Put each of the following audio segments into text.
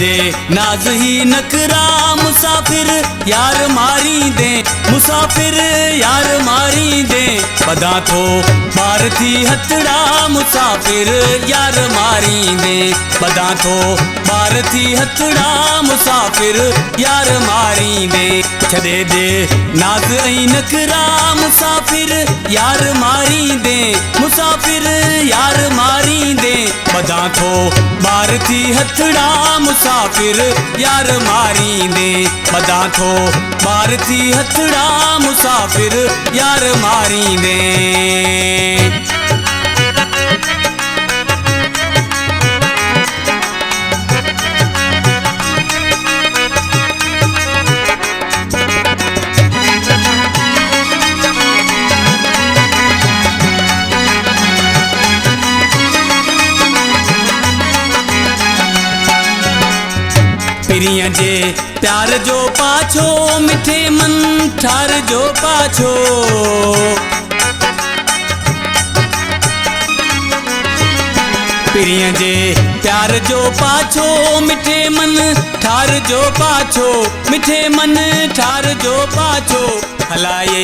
दे नाज ही नखरा मुसाफिर यार मारी दे, मुसाफिर यार मारी दे। पदा थो बार थी हथड़ा मुसाफिर यार मारी दे, पदा थो बार थी हथड़ा मुसाफिर यार मारी दे। छॾे दे नाज ऐं नखरा मुसाफिर यार मारी दे, मुसाफिर यार मारी दे। पदा थो बार थी हथड़ा मुसाफिर यार मारी दे, पदा थो बार थी हथड़ा मुसाफिर यार मारी दे। पिरिया जे प्यार जो पाछो मिठे मन ठार जो पाछो, पिरिया जे प्यार जो पाछो मिठे मन ठार जो पाछो, मिठे मन ठार जो पाछो। हलाये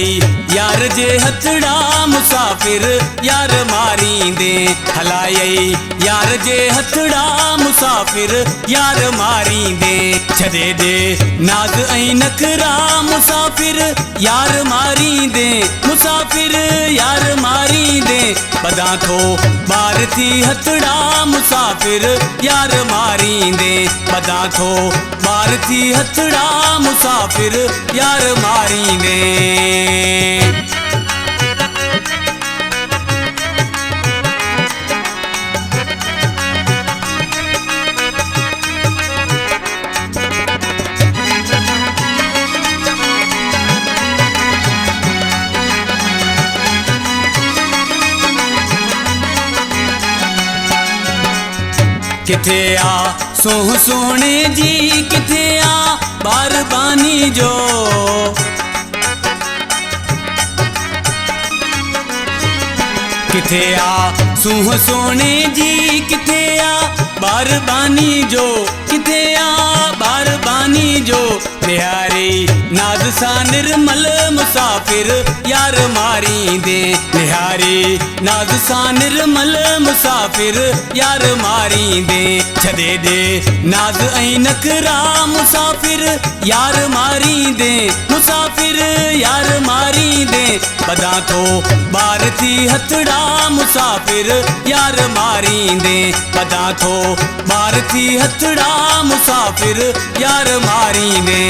यार जे हथड़ा मुसाफिर यार मारी दे, हलाये यार जे हथड़ा मुसाफिर यार मारी दे। छॾे दे नाज ऐं नखरा मुसाफिर यार मारी दे, मुसाफिर यार मारी दे। पदा थो बार थी हथड़ा मुसाफिर यार मारी दे, पदा थो बार थी हथड़ा मुसाफिर यार मारी दे। किथे आ सोह सोने जी, किथे आ बारबानी जो, किथे आ सोह सोने जी, किथे आ बारबानी जो, किथे आ बारबानी जो। निहारी नाज सा निर्मल मुसाफिर यार मारी दे, निहारी नाज सा निर्मल मुसाफिर यार मारी दे। छॾे दे नाज ऐं नखरा मुसाफिर यार मारी दे, मुसाफिर यार मारी दे। पदा थो बार थी हथड़ा मुसाफिर यार मारी दे, पदा थो बार थी हथड़ा मुसाफिर यार मारी दे।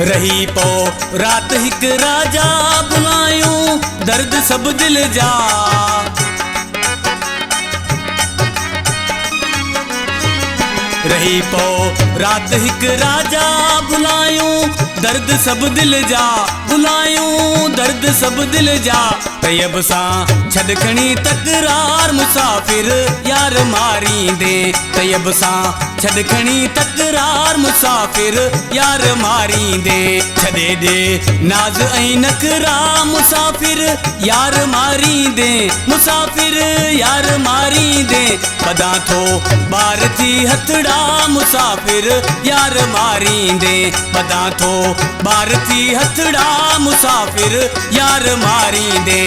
रही पो रात हिक राजा बुलायूं दर्द सब दिल जा, रही पो रात हिक राजा बुलायूं दर्द सब दिल जा, बुलायूं दर्द सब दिल जा। तैयब सा छॾ खणी तकरार मुसाफिर यार मारी दे, तैयब सा छॾ खणी तकरार मुसाफिर यार मारी दे। छॾे दे नाज ऐं नखरा मुसाफिर यार मारी दे, मुसाफिर यार मारी दे। पदा थो बार थी हथड़ा मुसाफिर यार मारी दे, पदा थो बार थी हथड़ा मुसाफिर यार मारी दे।